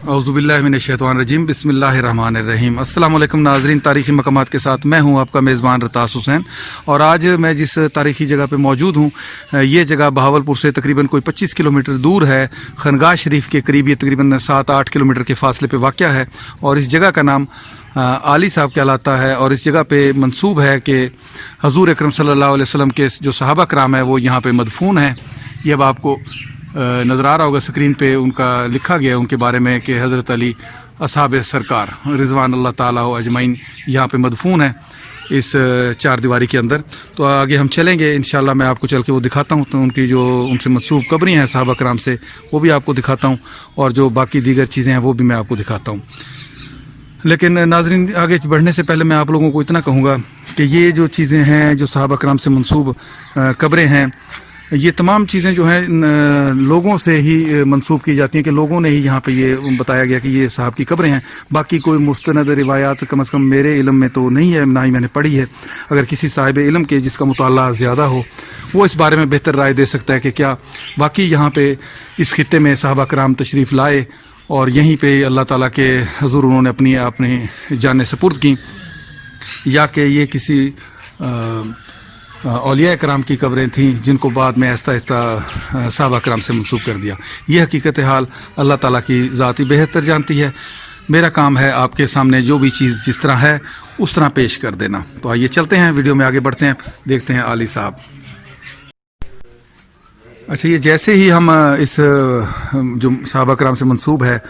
औज़ुबिल्लाहि मिनश्शैतानिर्रजीम बिस्मिल्लाहिर्रहमानिर्रहीम। अस्सलाम वालेकुम नाज़रीन, तारीख़ी मकामात के साथ मैं हूं आपका मेज़बान रतास हुसैन। और आज मैं जिस तारीख़ी जगह पे मौजूद हूं, ये जगह बहावलपुर से तकरीबन कोई 25 किलोमीटर दूर है। खनगाह शरीफ के करीब ये तकरीबन 7-8 किलोमीटर के फ़ासले पे वाक़या है। और इस जगह का नाम आली साहब कहलाता है। और इस जगह पे मंसूब है कि हज़ूर अकरम सल्लल्लाहु अलैहि वसल्लम के जो सहाबा कराम है वो यहाँ पे मदफून हैं। ये अब आपको नज़र आ रहा होगा स्क्रीन पे, उनका लिखा गया है उनके बारे में कि हज़रत अली असहाब सरकार रिज़वान अल्लाह ताला अजमईन यहाँ पे मदफून है इस चार दीवारी के अंदर। तो आगे हम चलेंगे इंशाल्लाह, मैं आपको चल के वो दिखाता हूँ। तो उनकी जो उनसे मंसूब कब्रें हैं सहाबा कराम से, वो भी आपको दिखाता हूँ, और जो बाकी दीगर चीज़ें हैं वो भी मैं आपको दिखाता हूँ। लेकिन नाज़रीन, आगे बढ़ने से पहले मैं आप लोगों को इतना कहूँगा कि ये जो चीज़ें हैं, जो सहाबा कराम से मंसूब कब्रें हैं, ये तमाम चीज़ें जो हैं लोगों से ही मंसूब की जाती हैं कि लोगों ने ही यहाँ पे ये बताया गया कि ये साहब की कब्रें हैं। बाकी कोई मुस्तनद रिवायात कम से कम मेरे इल्म में तो नहीं है, ना ही मैंने पढ़ी है। अगर किसी साहिब इल्म के जिसका मुताला ज़्यादा हो, वो इस बारे में बेहतर राय दे सकता है कि क्या वाकई यहाँ पे इस खित्ते में साहबा कराम तशरीफ़ लाए और यहीं पर अल्लाह ताला के हुज़ूर उन्होंने अपनी जान सपुर्द की, या कि ये किसी औलिया कराम की कब्रें थीं जिनको बाद में आहिस्ता आहिस्ता सहाबा कराम से मंसूब कर दिया। ये हकीकत हाल अल्लाह ताला की ज़ात ही बेहतर जानती है। मेरा काम है आपके सामने जो भी चीज़ जिस तरह है उस तरह पेश कर देना। तो आइए चलते हैं, वीडियो में आगे बढ़ते हैं, देखते हैं आली साहब। अच्छा, ये जैसे ही हम इस जो सहाबा कराम से मंसूब है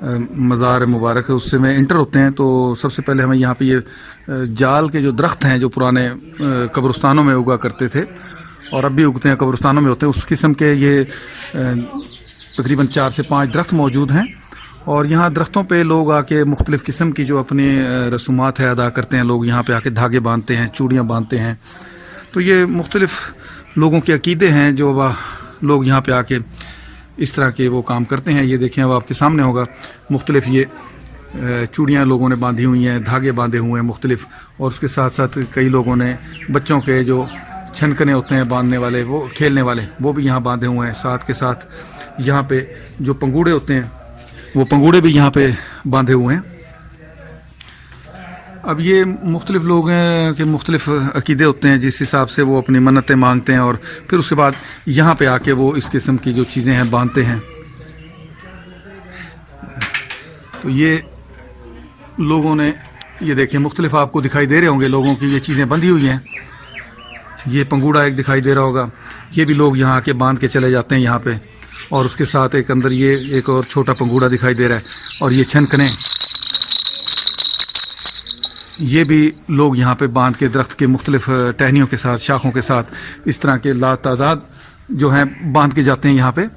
मज़ार मुबारक है उससे में इंटर होते हैं, तो सबसे पहले हमें यहाँ पे ये जाल के जो दरख्त हैं जो पुराने कब्रिस्तानों में उगा करते थे और अब भी उगते हैं, कब्रिस्तानों में होते हैं, उस किस्म के ये तकरीबन 4 से 5 दरख्त मौजूद हैं। और यहाँ दरख्तों पे लोग आके मुख्तलिफ़ किस्म की जो अपनी रसूमात है अदा करते हैं। लोग यहाँ पे आके धागे बांधते हैं, चूड़ियाँ बांधते हैं। तो ये मुख्तलिफ़ लोगों के अकीदे हैं जो लोग यहाँ पे आके इस तरह के वो काम करते हैं। ये देखें, अब आपके सामने होगा मुख्तलिफ़ ये चूड़ियाँ लोगों ने बांधी हुई हैं, धागे बांधे हुए हैं मुख्तलिफ़। और उसके साथ साथ कई लोगों ने बच्चों के जो छनकने होते हैं बांधने वाले, वो खेलने वाले, वो भी यहाँ बांधे हुए हैं। साथ के साथ यहाँ पे जो पंगूड़े होते हैं वो पंगूड़े भी यहाँ पे बांधे हुए हैं। अब ये मुख्तलिफ़ लोग हैं कि मुख्तलिफ़ अकीदे होते हैं, जिस हिसाब से वो अपनी मन्नतें मांगते हैं और फिर उसके बाद यहाँ पे आके वो इस किस्म की जो चीज़ें हैं बांधते हैं। तो ये लोगों ने, ये देखें, मुख्तलिफ़ आपको दिखाई दे रहे होंगे लोगों की ये चीज़ें बंधी हुई हैं। ये पंगूड़ा एक दिखाई दे रहा होगा, ये भी लोग यहाँ आके बांध के चले जाते हैं यहाँ पे। और उसके साथ एक अंदर ये एक और छोटा पंगूड़ा दिखाई दे रहा है। और ये छनकने, ये भी लोग यहाँ पे बांध के दरख्त के मुख्तलिफ़ टहनियों के साथ, शाखों के साथ इस तरह के लातादाद जो हैं बांध के जाते हैं यहाँ पे।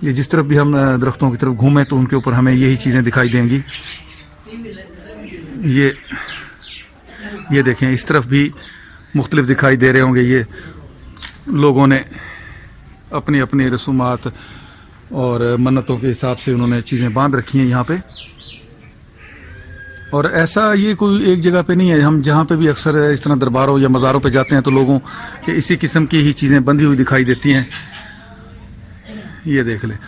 ये जिस तरफ भी हम दरख्तों की तरफ घूमें तो उनके ऊपर हमें यही चीज़ें दिखाई देंगी। ये देखें, इस तरफ भी मुख्तलिफ़ दिखाई दे रहे होंगे। ये लोगों ने अपनी अपनी रसूमात और मन्नतों के हिसाब से उन्होंने चीज़ें बांध रखी हैं यहाँ पे। और ऐसा ये कोई एक जगह पे नहीं है, हम जहाँ पे भी अक्सर इस तरह दरबारों या मज़ारों पे जाते हैं तो लोगों के इसी किस्म की ही चीज़ें बंधी हुई दिखाई देती हैं। ये देख लें,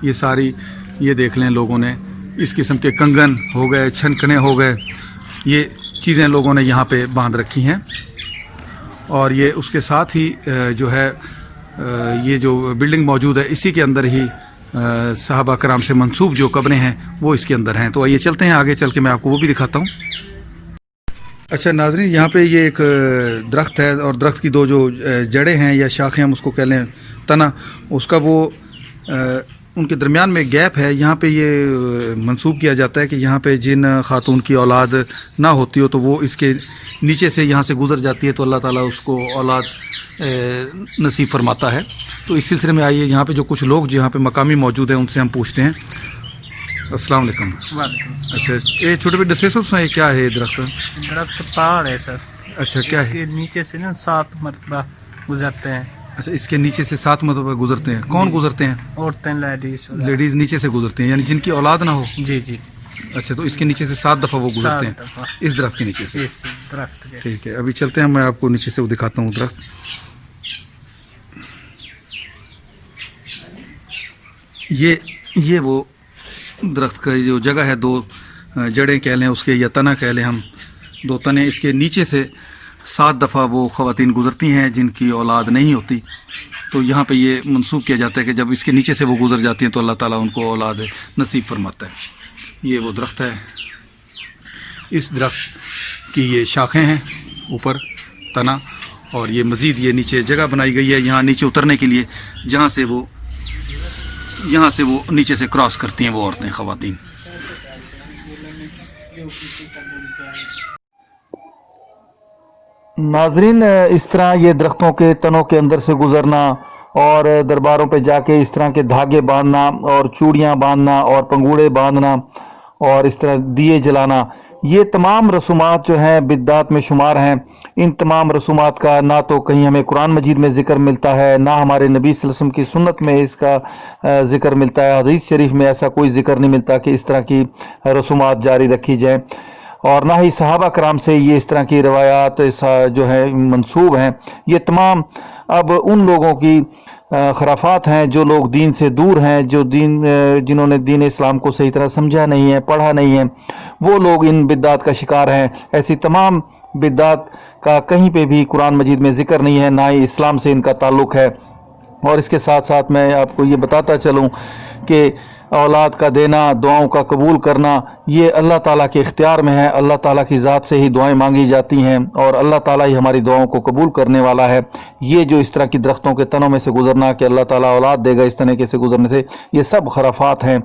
ये सारी, ये देख लें, लोगों ने इस किस्म के कंगन हो गए, छनकने हो गए, ये चीज़ें लोगों ने यहाँ पे बांध रखी हैं। और ये उसके साथ ही जो है ये जो बिल्डिंग मौजूद है इसी के अंदर ही सहाबा कराम से मंसूब जो कब्रें हैं वो इसके अंदर हैं। तो आइए चलते हैं, आगे चल के मैं आपको वो भी दिखाता हूँ। अच्छा नाज़रीन, यहाँ पे ये एक दरख्त है और दरख्त की दो जो जड़ें हैं या शाखें हम उसको कह लें, तना, उसका वो उनके दरमियान में गैप है। यहाँ पे ये मंसूब किया जाता है कि यहाँ पे जिन खातून की औलाद ना होती हो तो वो इसके नीचे से यहाँ से गुज़र जाती है तो अल्लाह ताला उसको औलाद नसीब फरमाता है। तो इस सिलसिले में आइए, यहाँ पे जो कुछ लोग जो यहाँ पे मकामी मौजूद हैं उनसे हम पूछते हैं। अस्सलाम वालेकुम। अच्छा, ये छोटे बड़े दसे ये क्या है? दरख्त पहाड़ है सर। अच्छा, क्या है? नीचे से ना 7 मरतबा गुजरते हैं। अच्छा, इसके नीचे से 7 मरतबा गुजरते हैं। कौन गुजरते हैं? औरतें, लेडीज़ नीचे से गुजरते हैं, यानी जिनकी औलाद ना हो। जी जी। अच्छा, तो इसके नीचे से 7 दफ़ा वो गुजरते हैं इस दरख्त के नीचे से। दरख्त के, ठीक है, अभी चलते हैं, मैं आपको नीचे से वो दिखाता हूँ दरख्त। ये वो दरख्त का जो जगह है, दो जड़ें कह लें उसके या तना कह लें हम, दो तने, इसके नीचे से 7 दफ़ा वो ख़वातीन गुज़रती हैं जिनकी औलाद नहीं होती। तो यहाँ पे ये मंसूब किया जाता है कि जब इसके नीचे से वो गुज़र जाती हैं तो अल्लाह ताला उनको औलाद नसीब फरमाता है। ये वो दरख्त है, इस दरख्त की ये शाखें हैं, ऊपर तना, और ये मज़ीद ये नीचे जगह बनाई गई है यहाँ नीचे उतरने के लिए, जहाँ से वो यहाँ से वो नीचे से क्रॉस करती हैं वो औरतें, ख़वातीन। नाजरीन, इस तरह ये दरख्तों के तनों के अंदर से गुजरना और दरबारों पे जाके इस तरह के धागे बांधना और चूड़ियाँ बांधना और पंगूड़े बांधना और इस तरह दिए जलाना, ये तमाम रसूमात जो हैं बिद्दात में शुमार हैं। इन तमाम रसूमात का ना तो कहीं हमें कुरान मजीद में ज़िक्र मिलता है, ना हमारे नबी सल्लल्लाहु अलैहि वसल्लम की सुन्नत में इसका ज़िक्र मिलता है। हदीस शरीफ में ऐसा कोई ज़िक्र नहीं मिलता कि इस तरह की रसूमात जारी रखी जाए, और ना ही सहाबा कराम से ये इस तरह की रवायात जो है मंसूब हैं। ये तमाम अब उन लोगों की खराफात हैं जो लोग दीन से दूर हैं, जो जिन्होंने दीन इस्लाम को सही तरह समझा नहीं है, पढ़ा नहीं है, वो लोग इन बिद्दात का शिकार हैं। ऐसी तमाम बिद्दात का कहीं पे भी कुरान मजीद में ज़िक्र नहीं है, ना ही इस्लाम से इनका ताल्लुक़ है। और इसके साथ साथ मैं आपको ये बताता चलूँ कि औलाद का देना, दुआओं का कबूल करना, ये अल्लाह ताला के इख्तियार में है। अल्लाह ताला की ज़ात से ही दुआएं मांगी जाती हैं और अल्लाह ताला ही हमारी दुआओं को कबूल करने वाला है। ये जो इस तरह की दरख्तों के तनों में से गुजरना कि अल्लाह ताला औलाद देगा इस तरीके से गुजरने से, ये सब खराफात हैं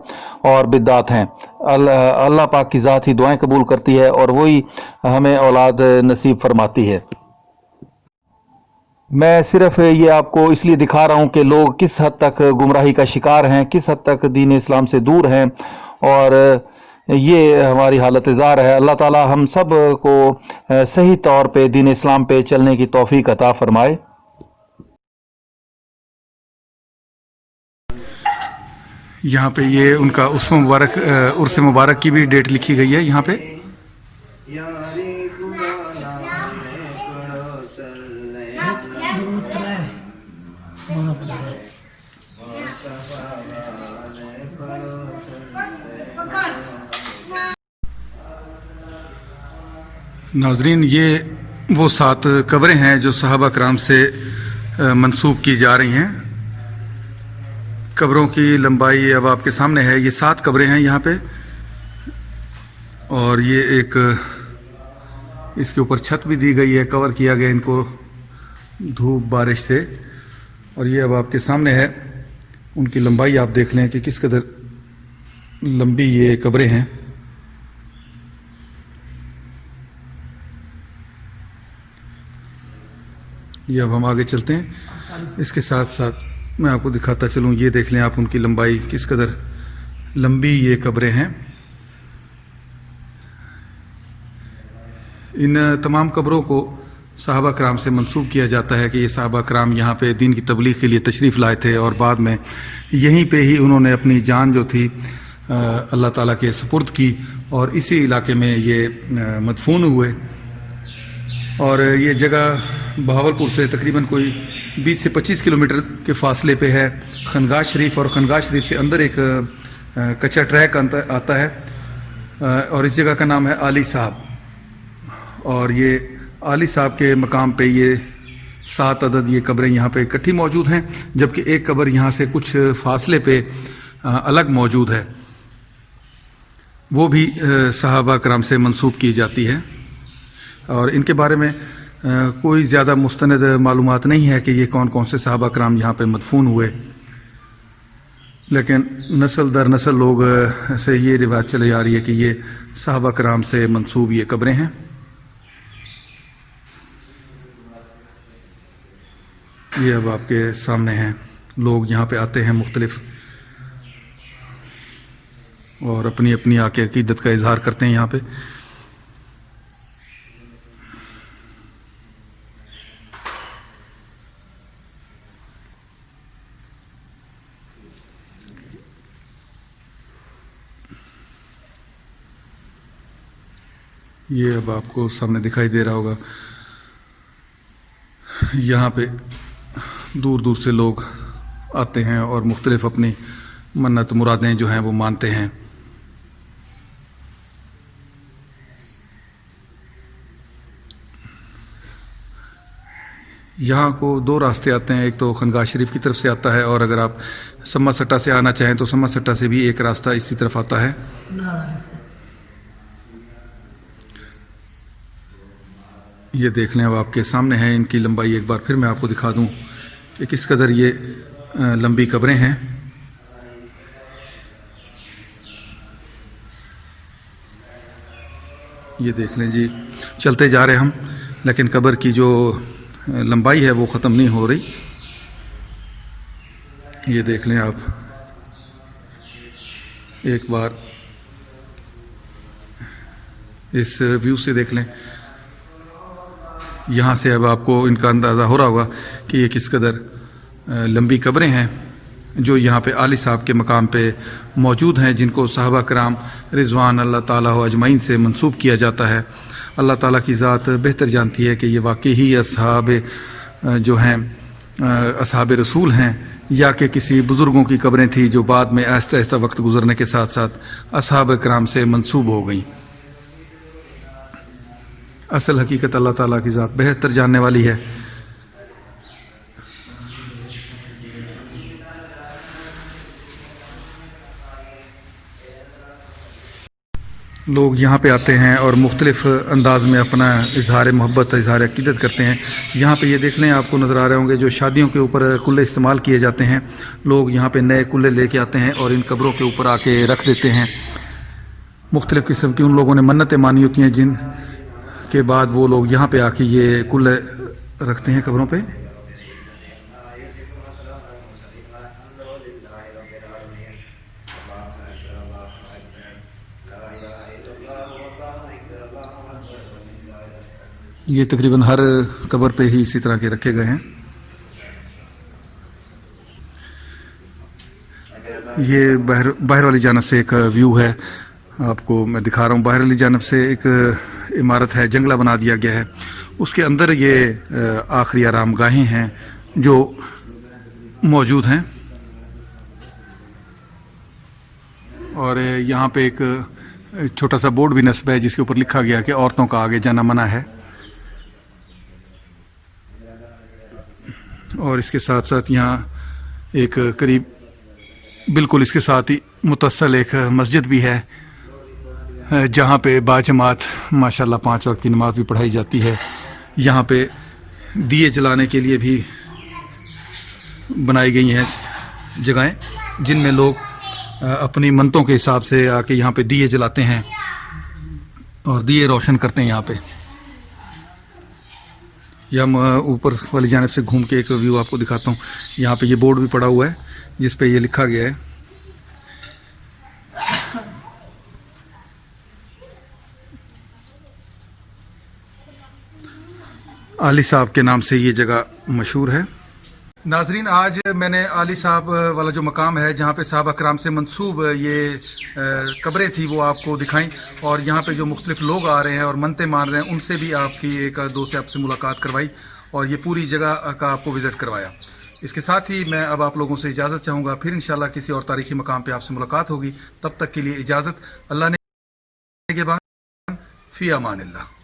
और बिद्दात हैं। अल्लाह पाक की ज़ात ही दुआएं कबूल करती है और वही हमें औलाद नसीब फरमाती है। मैं सिर्फ ये आपको इसलिए दिखा रहा हूँ कि लोग किस हद तक गुमराही का शिकार हैं, किस हद तक दीन इस्लाम से दूर हैं, और ये हमारी हालत ज़ार है। अल्लाह ताला हम सब को सही तौर पे दीन इस्लाम पे चलने की तौफीक अता फरमाए। यहाँ पे ये उनका उर्स मुबारक की भी डेट लिखी गई है यहाँ पे। नाजरीन, ये वो 7 कब्रें हैं जो सहाबा कराम से मंसूब की जा रही हैं। कब्रों की लंबाई अब आपके सामने है, ये 7 कब्रें हैं यहाँ पे, और ये एक इसके ऊपर छत भी दी गई है, कवर किया गया इनको धूप बारिश से। और ये अब आपके सामने है, उनकी लंबाई आप देख लें कि किस कदर लंबी ये कब्रें हैं। ये अब हम आगे चलते हैं। इसके साथ साथ मैं आपको दिखाता चलूँ, ये देख लें आप उनकी लंबाई किस कदर लंबी ये कब्रें हैं। इन तमाम कब्रों को सहाबा कराम से मंसूब किया जाता है कि ये सहाबा कराम यहाँ पे दीन की तबलीग के लिए तशरीफ़ लाए थे और बाद में यहीं पे ही उन्होंने अपनी जान जो थी अल्लाह ताला के सुपुर्द की और इसी इलाके में ये मदफून हुए। और ये जगह बहावलपुर से तकरीबन कोई 20 से 25 किलोमीटर के फासले पे है खनगाह शरीफ, और खनगाह शरीफ से अंदर एक कच्चा ट्रैक आता है और इस जगह का नाम है आली साहब। और ये आली साहब के मकाम पे ये 7 अदद ये कब्रें यहाँ पे इकट्ठी मौजूद हैं, जबकि एक कब्र यहाँ से कुछ फासले पे अलग मौजूद है, वो भी सहाबा कराम से मंसूब की जाती है। और इनके बारे में कोई ज़्यादा मुस्तनद मालूमात नहीं है कि ये कौन कौन से सहाबा कराम यहाँ पे मदफून हुए, लेकिन नस्ल दर नस्ल लोग से ये रिवायत चली आ रही है कि ये सहाबा कराम से मंसूब ये कब्रें हैं। ये अब आपके सामने हैं, लोग यहाँ पे आते हैं मुख्तलिफ और अपनी अपनी आके अकीदत का इजहार करते हैं यहाँ पे। ये अब आपको सामने दिखाई दे रहा होगा, यहाँ पे दूर दूर से लोग आते हैं और मुख्तलिफ अपनी मन्नत मुरादें जो हैं वो मानते हैं। यहाँ को दो रास्ते आते हैं, एक तो खनगाह शरीफ की तरफ से आता है और अगर आप सम्मा सट्टा से आना चाहें तो सम्मा सट्टा से भी एक रास्ता इसी तरफ आता है। ये देख लें, अब आपके सामने है इनकी लंबाई। एक बार फिर मैं आपको दिखा दूं कि किस कदर ये लंबी कब्रें हैं। ये देख लें जी, चलते जा रहे हम, लेकिन कब्र की जो लंबाई है वो ख़त्म नहीं हो रही। ये देख लें आप एक बार इस व्यू से देख लें। यहाँ से अब आपको इनका अंदाज़ा हो रहा होगा कि ये किस कदर लंबी कब्रें हैं जो यहाँ पे आली साहब के मकाम पे मौजूद हैं, जिनको सहाबा कराम रिज़वान अल्लाह ताला अजमईन से मंसूब किया जाता है। अल्लाह ताला की ज़ात बेहतर जानती है कि ये वाकई ही असहाब जो हैं असहाब रसूल हैं या कि किसी बुज़ुर्गों की कब्रें थी जो बाद में आहिस्ता आहिस्ता वक्त गुजरने के साथ साथ असहाब कराम से मंसूब हो गई। असल हकीकत अल्लाह ताला की ज़ात बेहतर जानने वाली है। लोग यहाँ पे आते हैं और मुख्तलिफ़ अंदाज में अपना इजहार मोहब्बत इजहार अक़ीदत करते हैं। यहाँ पे ये देख लें, आपको नज़र आ रहे होंगे जो शादियों के ऊपर कुल्ले इस्तेमाल किए जाते हैं। लोग यहाँ पे नए कुल्ले लेके आते हैं और इन कब्रों के ऊपर आके रख देते हैं। मुख्तलिफ़ किस्म की उन लोगों ने मन्नतें मानी होती हैं, जिन के बाद वो लोग यहाँ पे आके ये कुल्ले रखते हैं कब्रों पे। ये तकरीबन हर कब्र पे ही इसी तरह के रखे गए हैं। ये बाहर वाली जानब से एक व्यू है, आपको मैं दिखा रहा हूँ। बाहर वाली जानब से एक इमारत है, जंगला बना दिया गया है, उसके अंदर ये आखिरी आराम गाहें हैं जो मौजूद हैं। और यहाँ पे एक छोटा सा बोर्ड भी नस्ब है जिसके ऊपर लिखा गया कि औरतों का आगे जाना मना है। और इसके साथ साथ यहाँ एक करीब बिल्कुल इसके साथ ही मुतस्सल एक मस्जिद भी है जहाँ पे बाजमात माशाल्लाह 5 वक्त की नमाज भी पढ़ाई जाती है। यहाँ पे दिए जलाने के लिए भी बनाई गई हैं जगहें, जिनमें लोग अपनी मन्नतों के हिसाब से आके यहाँ पे दिए जलाते हैं और दिए रोशन करते हैं यहाँ पे। या मैं ऊपर वाली जानिब से घूम के एक व्यू आपको दिखाता हूँ। यहाँ पे ये बोर्ड भी पड़ा हुआ है जिस पे ये लिखा गया है। आली साहब के नाम से ये जगह मशहूर है। नाजरीन, आज मैंने आली साहब वाला जो मकाम है जहाँ पे साहबा कराम से मंसूब ये कब्रें थी वो आपको दिखाई, और यहाँ पे जो मुख्तलिफ लोग आ रहे हैं और मनते मान रहे हैं उनसे भी आपकी एक दो से आपसे मुलाकात करवाई और ये पूरी जगह का आपको विज़िट करवाया। इसके साथ ही मैं अब आप लोगों से इजाज़त चाहूँगा। फिर इंशाल्लाह किसी और तारीख़ी मकाम पर आपसे मुलाकात होगी। तब तक के लिए इजाज़त। अल्लाह ने के बाद फ़ी अमानिल्लाह।